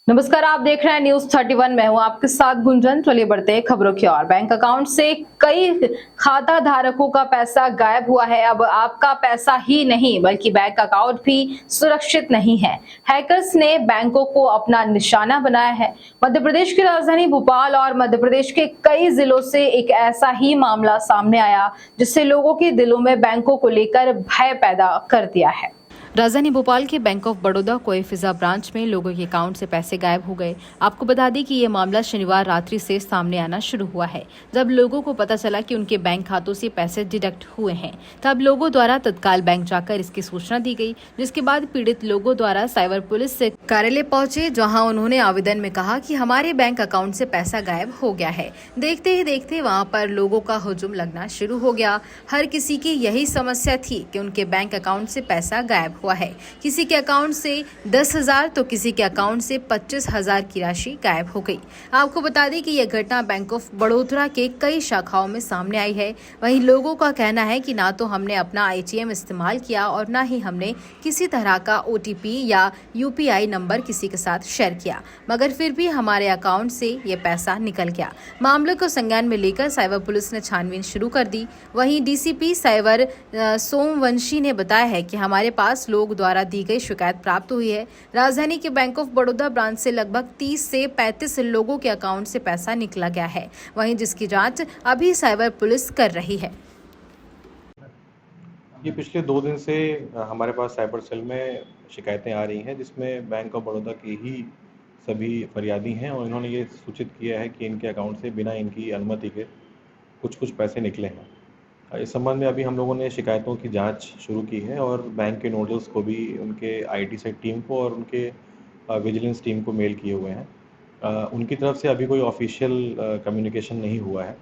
नमस्कार, आप देख रहे हैं न्यूज 31। मैं हूं आपके साथ गुंजन। चलिए बढ़ते हैं खबरों की ओर। बैंक अकाउंट से कई खाता धारकों का पैसा गायब हुआ है। अब आपका पैसा ही नहीं बल्कि बैंक अकाउंट भी सुरक्षित नहीं है। हैकर्स ने बैंकों को अपना निशाना बनाया है। मध्य प्रदेश की राजधानी भोपाल और मध्य प्रदेश के कई जिलों से एक ऐसा ही मामला सामने आया जिससे लोगों के दिलों में बैंकों को लेकर भय पैदा कर दिया है। राजधानी भोपाल के बैंक ऑफ बड़ौदा कोएफिजा ब्रांच में लोगों के अकाउंट से पैसे गायब हो गए। आपको बता दें कि ये मामला शनिवार रात्रि से सामने आना शुरू हुआ है। जब लोगों को पता चला कि उनके बैंक खातों से पैसे डिडक्ट हुए हैं, तब लोगों द्वारा तत्काल बैंक जाकर इसकी सूचना दी गई, जिसके बाद पीड़ित लोगों द्वारा साइबर पुलिस से कार्यालय पहुंचे, जहां उन्होंने आवेदन में कहा कि हमारे बैंक अकाउंट से पैसा गायब हो गया है। देखते ही देखते वहां पर लोगों का हुजूम लगना शुरू हो गया। हर किसी की यही समस्या थी कि उनके बैंक अकाउंट से पैसा गायब हुआ है। किसी के अकाउंट से 10,000 तो किसी के अकाउंट से 25,000 की राशि गायब हो गई। आपको बता दें कि यह घटना बैंक ऑफ बड़ौदा के कई शाखाओं में सामने आई है। वहीं लोगों का कहना है कि ना तो हमने अपना ATM इस्तेमाल किया और ना ही हमने किसी तरह का OTP या UPI नंबर किसी के साथ शेयर किया, मगर फिर भी हमारे अकाउंट से ये पैसा निकल गया। मामले को संज्ञान में लेकर साइबर पुलिस ने छानबीन शुरू कर दी। वहीं DCP साइबर सोमवंशी ने बताया है कि हमारे पास लोग द्वारा दी गई शिकायत प्राप्त हुई है। राजधानी के बैंक ऑफ बड़ौदा ब्रांच से लगभग 30 से 35 लोगों के अकाउंट से पैसा निकला गया है, वहीं जिसकी जांच अभी साइबर पुलिस कर रही है। ये पिछले 2 दिन से हमारे पास साइबर सेल में शिकायतें आ रही हैं, जिसमें बैंक ऑफ बड़ौदा के ही सभी फरियादी हैं और इन्होंने ये सूचित किया है कि इनके अकाउंट से बिना इनकी अनुमति के कुछ पैसे निकले हैं। इस संबंध में अभी हम लोगों ने शिकायतों की जांच शुरू की है और बैंक के नोडल्स को भी उनके IT सेट टीम को और उनके विजिलेंस टीम को मेल किए हुए हैं। उनकी तरफ से अभी कोई ऑफिशियल कम्युनिकेशन नहीं हुआ है।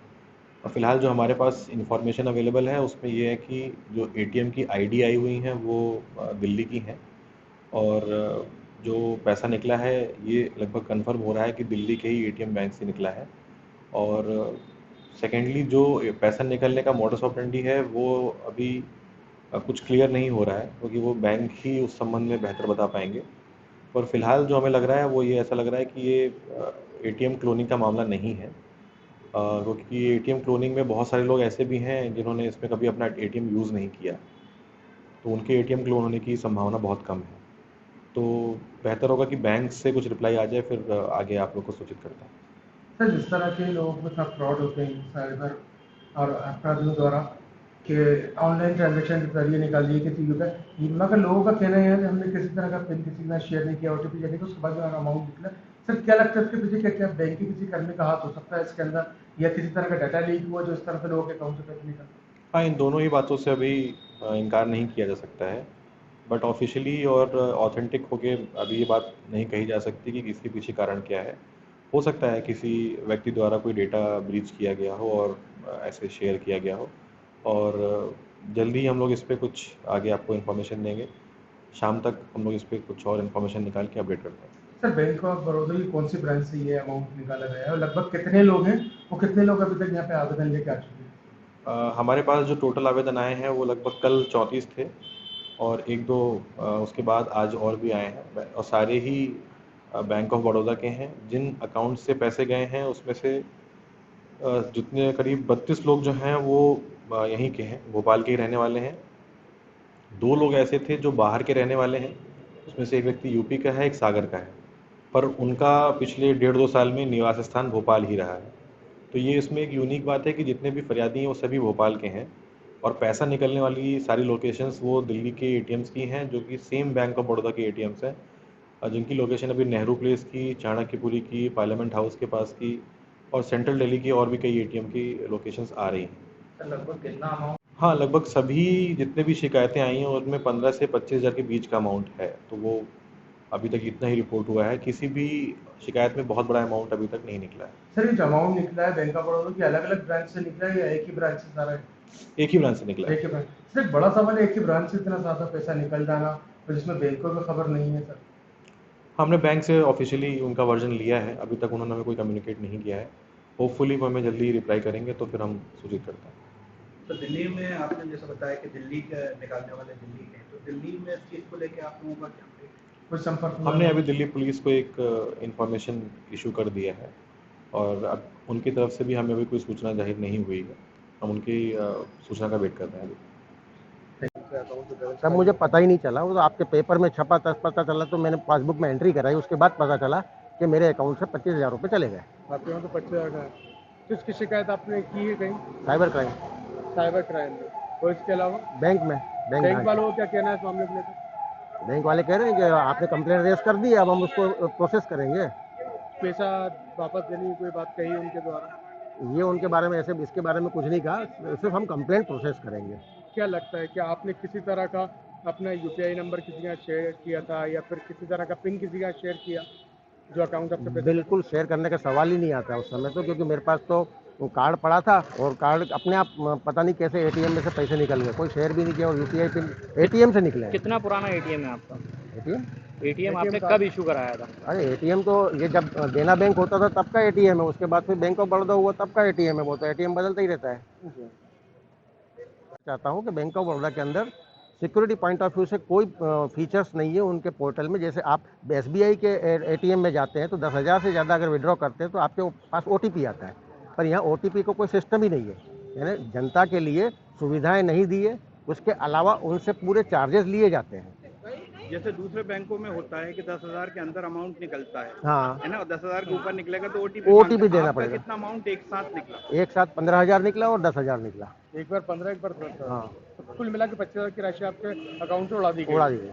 और फ़िलहाल जो हमारे पास इन्फॉर्मेशन अवेलेबल है उसमें ये है कि जो ATM की ID आई हुई हैं वो दिल्ली की हैं और जो पैसा निकला है ये लगभग कन्फर्म हो रहा है कि दिल्ली के ही ATM बैंक से निकला है। और सेकेंडली जो पैसा निकलने का मोडस ऑपरेंडी है वो अभी कुछ क्लियर नहीं हो रहा है, क्योंकि वो बैंक ही उस संबंध में बेहतर बता पाएंगे। पर फिलहाल जो हमें लग रहा है वो ये ऐसा लग रहा है कि ये ATM क्लोनिंग का मामला नहीं है, क्योंकि ATM क्लोनिंग में बहुत सारे लोग ऐसे भी हैं जिन्होंने इसमें कभी अपना ATM यूज़ नहीं किया, तो उनके ATM क्लोन होने की संभावना बहुत कम है। तो बेहतर होगा कि बैंक से कुछ रिप्लाई आ जाए, फिर आगे आप लोग को सूचित करता हूँ। सर, जिस तरह के लोगों के साथ फ्रॉड होते हैं साइबर और अपराधियों द्वारा कि ऑनलाइन ट्रांजैक्शन के जरिए निकाल लिए किसी के, मगर लोगों का कहना है कि हमने किसी तरह का पिन किसी ने शेयर नहीं किया, OTP जाने के उसके बाद जो अमाउंट निकला। सर, क्या लगता है इसके पीछे क्या क्या बैंक के किसी कर्मी का हाथ हो सकता है इसके अंदर, या किसी तरह का डाटा लीक हुआ जो इस तरह से लोगों के अकाउंट से पैसे निकल? हाँ, इन दोनों ही बातों से अभी इनकार नहीं किया जा सकता है, बट ऑफ़िशियली और ऑथेंटिक होके अभी ये बात नहीं कही जा सकती कि इसके पीछे कारण क्या है। हो सकता है किसी व्यक्ति द्वारा कोई डेटा ब्रीच किया गया हो और ऐसे शेयर किया गया हो, और जल्दी ही हम लोग इस पे कुछ आगे आपको इन्फॉर्मेशन देंगे। शाम तक हम लोग इस पे कुछ और इन्फॉर्मेशन निकाल के अपडेट करते हैं। सर, बैंक ऑफ बड़ौदा की कौन सी ब्रांच से ये अमाउंट निकाला गया है और लगभग कितने लोग हैं और कितने लोग अभी तक यहाँ पे आवेदन लेके आ चुके हैं? हमारे पास जो टोटल आवेदन आए हैं वो लगभग कल 34 थे और 1-2 उसके बाद आज और भी आए हैं, और सारे ही बैंक ऑफ बड़ौदा के हैं। जिन अकाउंट से पैसे गए हैं उसमें से जितने करीब 32 लोग जो हैं वो यहीं के हैं, भोपाल के ही रहने वाले हैं। 2 लोग ऐसे थे जो बाहर के रहने वाले हैं, उसमें से एक व्यक्ति यूपी का है, एक सागर का है, पर उनका पिछले 1.5-2 साल में निवास स्थान भोपाल ही रहा है। तो ये इसमें एक यूनिक बात है कि जितने भी फरियादी हैं वो सभी भोपाल के हैं और पैसा निकलने वाली सारी लोकेशंस वो दिल्ली के ATMs की हैं, जो कि सेम बैंक ऑफ बड़ौदा के ATMs हैं, जिनकी लोकेशन अभी नेहरू प्लेस की, चाणक्यपुरी की, पार्लियामेंट हाउस के पास की और सेंट्रल दिल्ली की और भी कई ATM की लोकेशंस आ रही हैं। सर, लगभग कितना अमाउंट? हाँ, लगभग सभी जितने भी शिकायतें आई हैं उनमें 15 से 25,000 के बीच का अमाउंट है, तो वो अभी तक इतना ही रिपोर्ट हुआ है। किसी भी शिकायत में बहुत बड़ा अमाउंट अभी तक नहीं निकला है। सर, ये जो अमाउंट निकला है बैंक ऑफ बड़ौदा की अलग अलग ब्रांच से निकला है या एक ही ब्रांच से सारा है? एक ही ब्रांच से निकला है। एक ही ब्रांच। सर, एक बड़ा सवाल है, एक ही ब्रांच से इतना ज़्यादा पैसा निकल जाना और जिसमें बैंकों को खबर नहीं है। सर, हमने बैंक से ऑफिशियली उनका वर्जन लिया है, अभी तक उन्होंने हमें कोई कम्युनिकेट नहीं किया है। होपफुली वो हमें जल्दी ही रिप्लाई करेंगे तो फिर हम सूचित करते हैं। तो दिल्ली में आपने जैसा बताया कि दिल्ली के निकालने वाले दिल्ली के, तो दिल्ली में इस चीज़ को लेके आप लोगों का क्या अपडेट? कोई संपर्क हुआ हमने नहीं? अभी दिल्ली पुलिस को एक इंफॉर्मेशन इशू कर दिया है और अब उनकी तरफ से भी हमें अभी कोई सूचना जाहिर नहीं हुई है। हम उनकी सूचना का वेट कर रहे हैं अभी। तब मुझे पता ही नहीं चला, वो तो आपके पेपर में छपा तब पता चला, तो मैंने पासबुक में एंट्री कराई, उसके बाद पता चला कि मेरे अकाउंट से 25,000 रुपये चले गए। आपके वहाँ तो 25,000 का है। किसकी शिकायत आपने की है कहीं? साइबर क्राइम साइबर क्राइम में। और इसके अलावा बैंक में, बैंक वालों को क्या कहना है इस मामले को लेकर? बैंक वाले कह रहे हैं कि आपने कंप्लेंट रेज कर दी, अब हम उसको प्रोसेस करेंगे। पैसा वापस देने की कोई बात कही उनके द्वारा? ये उनके बारे में ऐसे इसके बारे में कुछ नहीं कहा, सिर्फ हम कंप्लेंट प्रोसेस करेंगे। क्या लगता है कि आपने किसी तरह का अपना यूपीआई नंबर किसी का शेयर किया था या फिर किसी तरह का पिन किसी का शेयर किया जो अकाउंट आपसे पैसे? बिल्कुल शेयर करने का सवाल ही नहीं आता उस समय तो, क्योंकि मेरे पास तो वो कार्ड पड़ा था और कार्ड अपने आप पता नहीं कैसे एटीएम में से पैसे निकल गए, कोई शेयर भी नहीं किया और यूपीआई पिन एटीएम से निकले। कितना पुराना एटीएम है आपका? एटीएम एटीएम आपने कब इशू कराया था? अरे एटीएम तो ये जब देना बैंक होता था तब का एटीएम है, उसके बाद फिर बैंक ऑफ बड़ौदा हुआ तब का एटीएम है, वो तो एटीएम बदलता ही रहता है। चाहता हूँ कि बैंक ऑफ बड़ौदा के अंदर सिक्योरिटी पॉइंट ऑफ व्यू से कोई फीचर्स नहीं है उनके पोर्टल में। जैसे आप एसबीआई के एटीएम में जाते हैं तो 10,000 से ज़्यादा अगर विड्रॉ करते हैं तो आपके पास ओटीपी आता है, पर यहाँ ओटीपी को कोई सिस्टम ही नहीं है, यानी जनता के लिए सुविधाएं नहीं दी है, उसके अलावा उनसे पूरे चार्जेस लिए जाते हैं। जैसे दूसरे बैंकों में होता है कि 10,000 के अंदर अमाउंट निकलता हाँ, है ना, 10,000 के ऊपर निकलेगा तो OTP देना पड़ेगा। कितना अमाउंट एक साथ निकला? एक साथ 15,000 निकला और 10,000 निकला। एक बार 15, एक बार 10। हाँ, तो कुल मिला के 25,000 की राशि आपके अकाउंट से उड़ा दी गई। उड़ा दी गई।